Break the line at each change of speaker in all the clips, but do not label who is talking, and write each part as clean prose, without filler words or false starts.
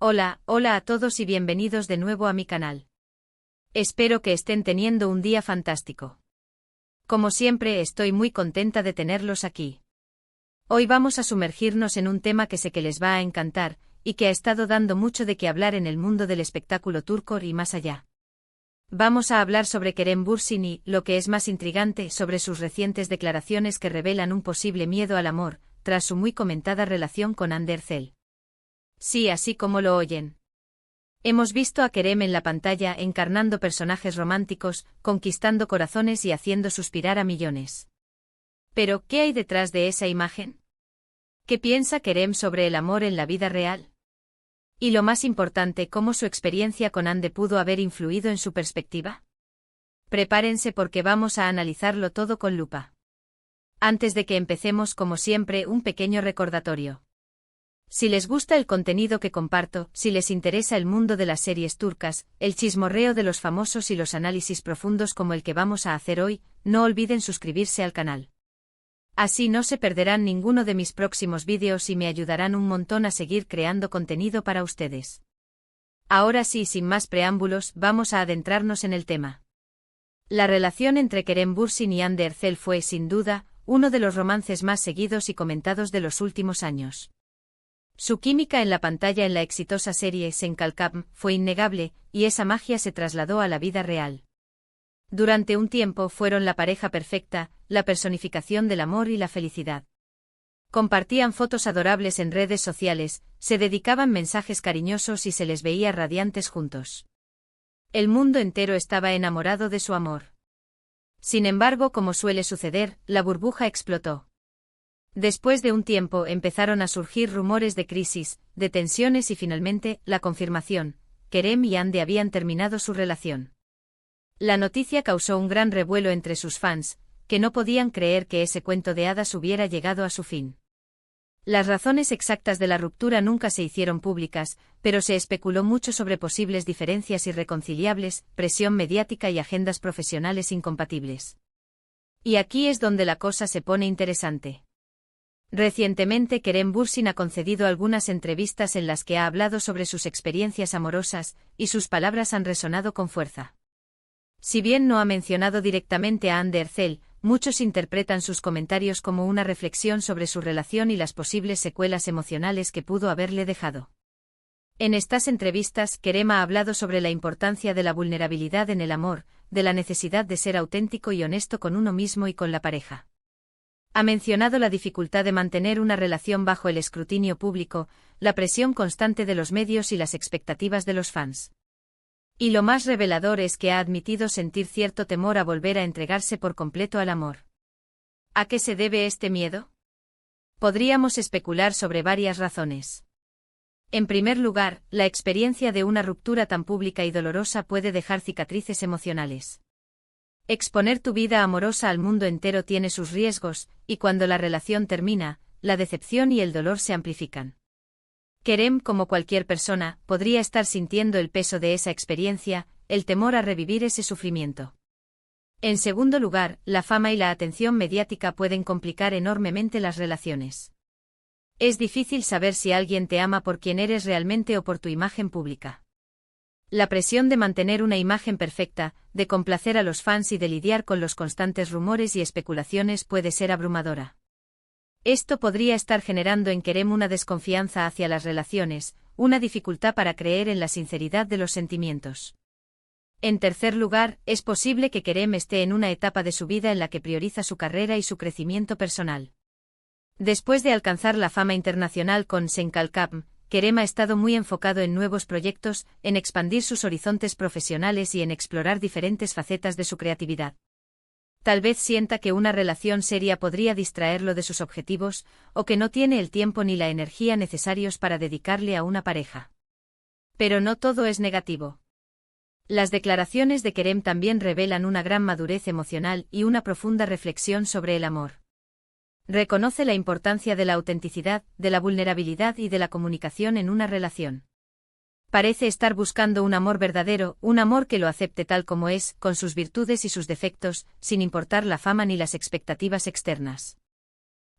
Hola a todos y bienvenidos de nuevo a mi canal. Espero que estén teniendo un día fantástico. Como siempre, estoy muy contenta de tenerlos aquí. Hoy vamos a sumergirnos en un tema que sé que les va a encantar, y que ha estado dando mucho de qué hablar en el mundo del espectáculo turco y más allá. Vamos a hablar sobre Kerem Bürsin y, lo que es más intrigante, sobre sus recientes declaraciones que revelan un posible miedo al amor, tras su muy comentada relación con Hande Erçel. Sí, así como lo oyen. Hemos visto a Kerem en la pantalla encarnando personajes románticos, conquistando corazones y haciendo suspirar a millones. Pero, ¿qué hay detrás de esa imagen? ¿Qué piensa Kerem sobre el amor en la vida real? Y lo más importante, ¿cómo su experiencia con Hande pudo haber influido en su perspectiva? Prepárense porque vamos a analizarlo todo con lupa. Antes de que empecemos, como siempre, un pequeño recordatorio. Si les gusta el contenido que comparto, si les interesa el mundo de las series turcas, el chismorreo de los famosos y los análisis profundos como el que vamos a hacer hoy, no olviden suscribirse al canal. Así no se perderán ninguno de mis próximos vídeos y me ayudarán un montón a seguir creando contenido para ustedes. Ahora sí, sin más preámbulos, vamos a adentrarnos en el tema. La relación entre Kerem Bürsin y Hande Erçel fue, sin duda, uno de los romances más seguidos y comentados de los últimos años. Su química en la pantalla en la exitosa serie Sen Kalkam fue innegable, y esa magia se trasladó a la vida real. Durante un tiempo fueron la pareja perfecta, la personificación del amor y la felicidad. Compartían fotos adorables en redes sociales, se dedicaban mensajes cariñosos y se les veía radiantes juntos. El mundo entero estaba enamorado de su amor. Sin embargo, como suele suceder, la burbuja explotó. Después de un tiempo empezaron a surgir rumores de crisis, de tensiones y finalmente, la confirmación: Kerem y Hande habían terminado su relación. La noticia causó un gran revuelo entre sus fans, que no podían creer que ese cuento de hadas hubiera llegado a su fin. Las razones exactas de la ruptura nunca se hicieron públicas, pero se especuló mucho sobre posibles diferencias irreconciliables, presión mediática y agendas profesionales incompatibles. Y aquí es donde la cosa se pone interesante. Recientemente Kerem Bürsin ha concedido algunas entrevistas en las que ha hablado sobre sus experiencias amorosas, y sus palabras han resonado con fuerza. Si bien no ha mencionado directamente a Hande Erçel, muchos interpretan sus comentarios como una reflexión sobre su relación y las posibles secuelas emocionales que pudo haberle dejado. En estas entrevistas, Kerem ha hablado sobre la importancia de la vulnerabilidad en el amor, de la necesidad de ser auténtico y honesto con uno mismo y con la pareja. Ha mencionado la dificultad de mantener una relación bajo el escrutinio público, la presión constante de los medios y las expectativas de los fans. Y lo más revelador es que ha admitido sentir cierto temor a volver a entregarse por completo al amor. ¿A qué se debe este miedo? Podríamos especular sobre varias razones. En primer lugar, la experiencia de una ruptura tan pública y dolorosa puede dejar cicatrices emocionales. Exponer tu vida amorosa al mundo entero tiene sus riesgos, y cuando la relación termina, la decepción y el dolor se amplifican. Kerem, como cualquier persona, podría estar sintiendo el peso de esa experiencia, el temor a revivir ese sufrimiento. En segundo lugar, la fama y la atención mediática pueden complicar enormemente las relaciones. Es difícil saber si alguien te ama por quien eres realmente o por tu imagen pública. La presión de mantener una imagen perfecta, de complacer a los fans y de lidiar con los constantes rumores y especulaciones puede ser abrumadora. Esto podría estar generando en Kerem una desconfianza hacia las relaciones, una dificultad para creer en la sinceridad de los sentimientos. En tercer lugar, es posible que Kerem esté en una etapa de su vida en la que prioriza su carrera y su crecimiento personal. Después de alcanzar la fama internacional con Sen Kalkam, Kerem ha estado muy enfocado en nuevos proyectos, en expandir sus horizontes profesionales y en explorar diferentes facetas de su creatividad. Tal vez sienta que una relación seria podría distraerlo de sus objetivos, o que no tiene el tiempo ni la energía necesarios para dedicarle a una pareja. Pero no todo es negativo. Las declaraciones de Kerem también revelan una gran madurez emocional y una profunda reflexión sobre el amor. Reconoce la importancia de la autenticidad, de la vulnerabilidad y de la comunicación en una relación. Parece estar buscando un amor verdadero, un amor que lo acepte tal como es, con sus virtudes y sus defectos, sin importar la fama ni las expectativas externas.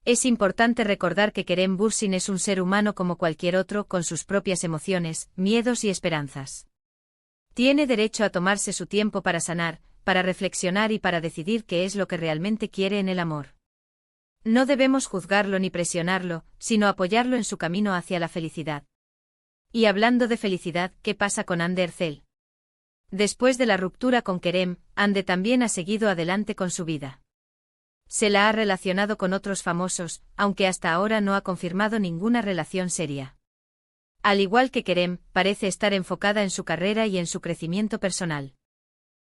Es importante recordar que Kerem Bürsin es un ser humano como cualquier otro, con sus propias emociones, miedos y esperanzas. Tiene derecho a tomarse su tiempo para sanar, para reflexionar y para decidir qué es lo que realmente quiere en el amor. No debemos juzgarlo ni presionarlo, sino apoyarlo en su camino hacia la felicidad. Y hablando de felicidad, ¿qué pasa con Hande Erçel? Después de la ruptura con Kerem, Hande también ha seguido adelante con su vida. Se la ha relacionado con otros famosos, aunque hasta ahora no ha confirmado ninguna relación seria. Al igual que Kerem, parece estar enfocada en su carrera y en su crecimiento personal.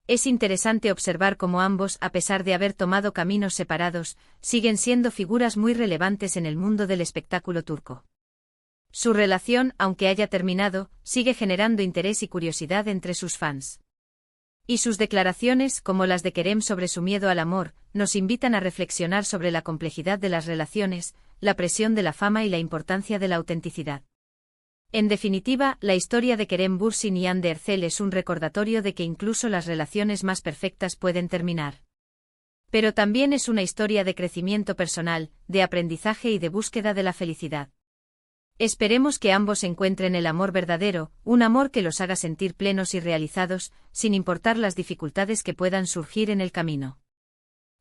Es interesante observar cómo ambos, a pesar de haber tomado caminos separados, siguen siendo figuras muy relevantes en el mundo del espectáculo turco. Su relación, aunque haya terminado, sigue generando interés y curiosidad entre sus fans. Y sus declaraciones, como las de Kerem sobre su miedo al amor, nos invitan a reflexionar sobre la complejidad de las relaciones, la presión de la fama y la importancia de la autenticidad. En definitiva, la historia de Kerem Bürsin y Hande Erçel es un recordatorio de que incluso las relaciones más perfectas pueden terminar. Pero también es una historia de crecimiento personal, de aprendizaje y de búsqueda de la felicidad. Esperemos que ambos encuentren el amor verdadero, un amor que los haga sentir plenos y realizados, sin importar las dificultades que puedan surgir en el camino.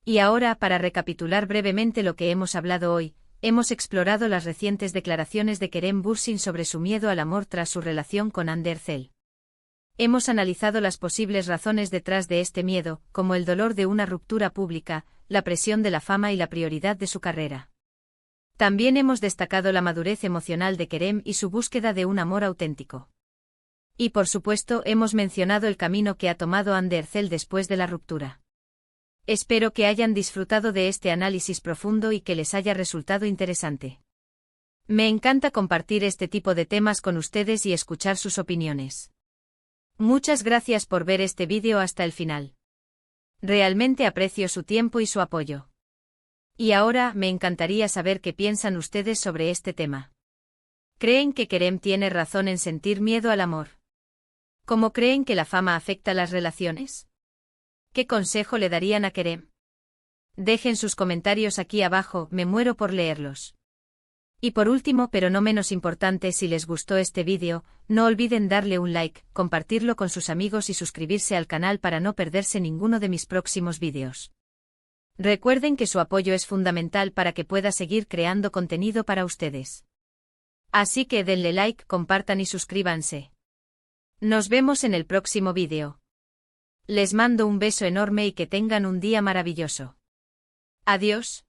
Y ahora, para recapitular brevemente lo que hemos hablado hoy, hemos explorado las recientes declaraciones de Kerem Bürsin sobre su miedo al amor tras su relación con Hande Erçel. Hemos analizado las posibles razones detrás de este miedo, como el dolor de una ruptura pública, la presión de la fama y la prioridad de su carrera. También hemos destacado la madurez emocional de Kerem y su búsqueda de un amor auténtico. Y por supuesto hemos mencionado el camino que ha tomado Hande Erçel después de la ruptura. Espero que hayan disfrutado de este análisis profundo y que les haya resultado interesante. Me encanta compartir este tipo de temas con ustedes y escuchar sus opiniones. Muchas gracias por ver este vídeo hasta el final. Realmente aprecio su tiempo y su apoyo. Y ahora, me encantaría saber qué piensan ustedes sobre este tema. ¿Creen que Kerem tiene razón en sentir miedo al amor? ¿Cómo creen que la fama afecta las relaciones? ¿Qué consejo le darían a Kerem? Dejen sus comentarios aquí abajo, me muero por leerlos. Y por último, pero no menos importante, si les gustó este vídeo, no olviden darle un like, compartirlo con sus amigos y suscribirse al canal para no perderse ninguno de mis próximos vídeos. Recuerden que su apoyo es fundamental para que pueda seguir creando contenido para ustedes. Así que denle like, compartan y suscríbanse. Nos vemos en el próximo vídeo. Les mando un beso enorme y que tengan un día maravilloso. Adiós.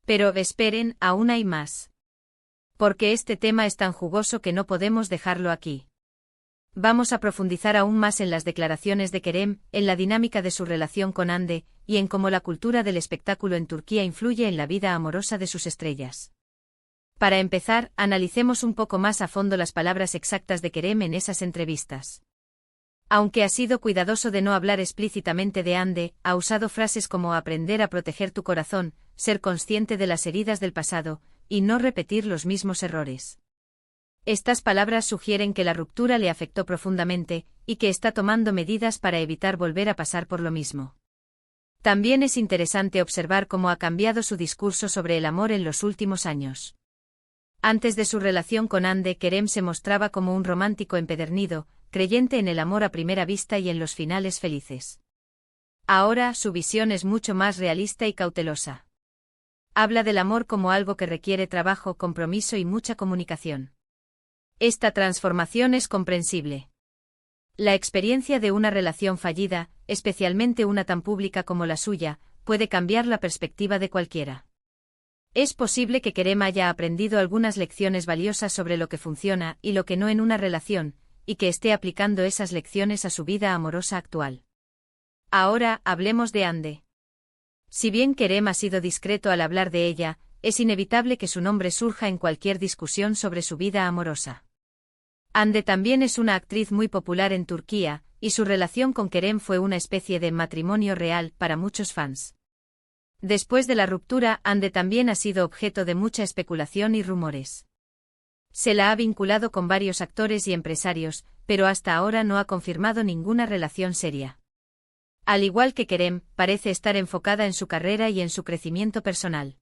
Pero esperen, aún hay más. Porque este tema es tan jugoso que no podemos dejarlo aquí. Vamos a profundizar aún más en las declaraciones de Kerem, en la dinámica de su relación con Hande, y en cómo la cultura del espectáculo en Turquía influye en la vida amorosa de sus estrellas. Para empezar, analicemos un poco más a fondo las palabras exactas de Kerem en esas entrevistas. Aunque ha sido cuidadoso de no hablar explícitamente de Hande, ha usado frases como aprender a proteger tu corazón, ser consciente de las heridas del pasado, y no repetir los mismos errores. Estas palabras sugieren que la ruptura le afectó profundamente, y que está tomando medidas para evitar volver a pasar por lo mismo. También es interesante observar cómo ha cambiado su discurso sobre el amor en los últimos años. Antes de su relación con Hande, Kerem se mostraba como un romántico empedernido, creyente en el amor a primera vista y en los finales felices. Ahora, su visión es mucho más realista y cautelosa. Habla del amor como algo que requiere trabajo, compromiso y mucha comunicación. Esta transformación es comprensible. La experiencia de una relación fallida, especialmente una tan pública como la suya, puede cambiar la perspectiva de cualquiera. Es posible que Kerem haya aprendido algunas lecciones valiosas sobre lo que funciona y lo que no en una relación, y que esté aplicando esas lecciones a su vida amorosa actual. Ahora, hablemos de Hande. Si bien Kerem ha sido discreto al hablar de ella, es inevitable que su nombre surja en cualquier discusión sobre su vida amorosa. Hande también es una actriz muy popular en Turquía, y su relación con Kerem fue una especie de matrimonio real para muchos fans. Después de la ruptura, Hande también ha sido objeto de mucha especulación y rumores. Se la ha vinculado con varios actores y empresarios, pero hasta ahora no ha confirmado ninguna relación seria. Al igual que Kerem, parece estar enfocada en su carrera y en su crecimiento personal.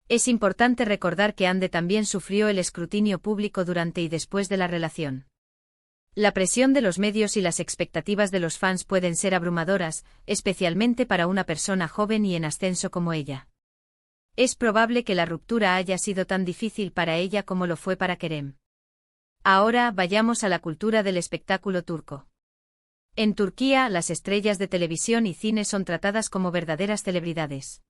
Es importante recordar que Ande también sufrió el escrutinio público durante y después de la relación. La presión de los medios y las expectativas de los fans pueden ser abrumadoras, especialmente para una persona joven y en ascenso como ella. Es probable que la ruptura haya sido tan difícil para ella como lo fue para Kerem. Ahora vayamos a la cultura del espectáculo turco. En Turquía, las estrellas de televisión y cine son tratadas como verdaderas celebridades.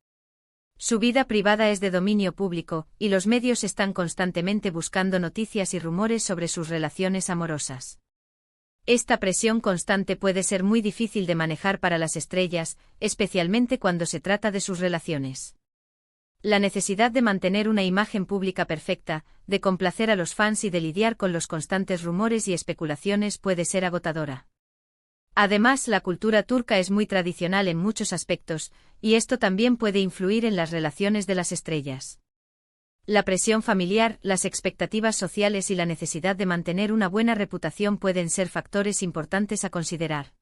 Su vida privada es de dominio público, y los medios están constantemente buscando noticias y rumores sobre sus relaciones amorosas. Esta presión constante puede ser muy difícil de manejar para las estrellas, especialmente cuando se trata de sus relaciones. La necesidad de mantener una imagen pública perfecta, de complacer a los fans y de lidiar con los constantes rumores y especulaciones puede ser agotadora. Además, la cultura turca es muy tradicional en muchos aspectos, y esto también puede influir en las relaciones de las estrellas. La presión familiar, las expectativas sociales y la necesidad de mantener una buena reputación pueden ser factores importantes a considerar.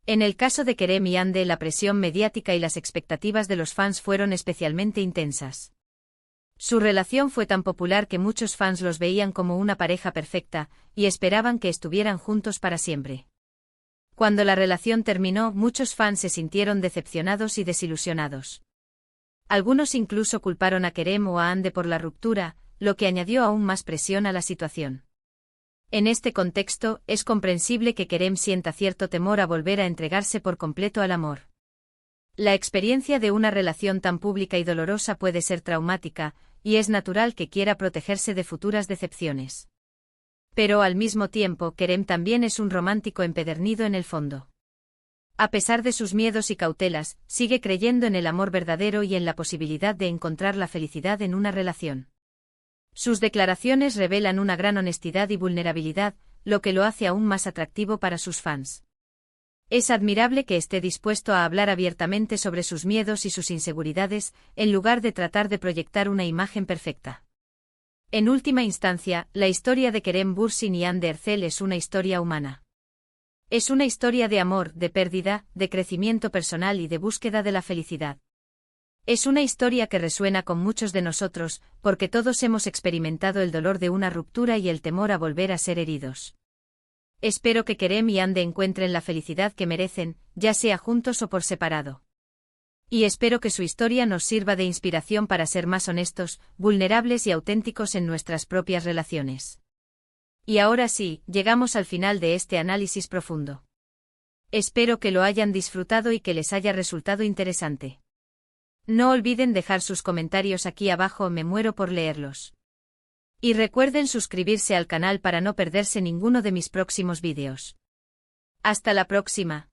En el caso de Kerem y Hande, la presión mediática y las expectativas de los fans fueron especialmente intensas. Su relación fue tan popular que muchos fans los veían como una pareja perfecta, y esperaban que estuvieran juntos para siempre. Cuando la relación terminó, muchos fans se sintieron decepcionados y desilusionados. Algunos incluso culparon a Kerem o a Hande por la ruptura, lo que añadió aún más presión a la situación. En este contexto, es comprensible que Kerem sienta cierto temor a volver a entregarse por completo al amor. La experiencia de una relación tan pública y dolorosa puede ser traumática, y es natural que quiera protegerse de futuras decepciones. Pero al mismo tiempo, Kerem también es un romántico empedernido en el fondo. A pesar de sus miedos y cautelas, sigue creyendo en el amor verdadero y en la posibilidad de encontrar la felicidad en una relación. Sus declaraciones revelan una gran honestidad y vulnerabilidad, lo que lo hace aún más atractivo para sus fans. Es admirable que esté dispuesto a hablar abiertamente sobre sus miedos y sus inseguridades, en lugar de tratar de proyectar una imagen perfecta. En última instancia, la historia de Kerem Bürsin y Hande Erçel es una historia humana. Es una historia de amor, de pérdida, de crecimiento personal y de búsqueda de la felicidad. Es una historia que resuena con muchos de nosotros, porque todos hemos experimentado el dolor de una ruptura y el temor a volver a ser heridos. Espero que Kerem y Hande encuentren la felicidad que merecen, ya sea juntos o por separado. Y espero que su historia nos sirva de inspiración para ser más honestos, vulnerables y auténticos en nuestras propias relaciones. Y ahora sí, llegamos al final de este análisis profundo. Espero que lo hayan disfrutado y que les haya resultado interesante. No olviden dejar sus comentarios aquí abajo, me muero por leerlos. Y recuerden suscribirse al canal para no perderse ninguno de mis próximos vídeos. Hasta la próxima.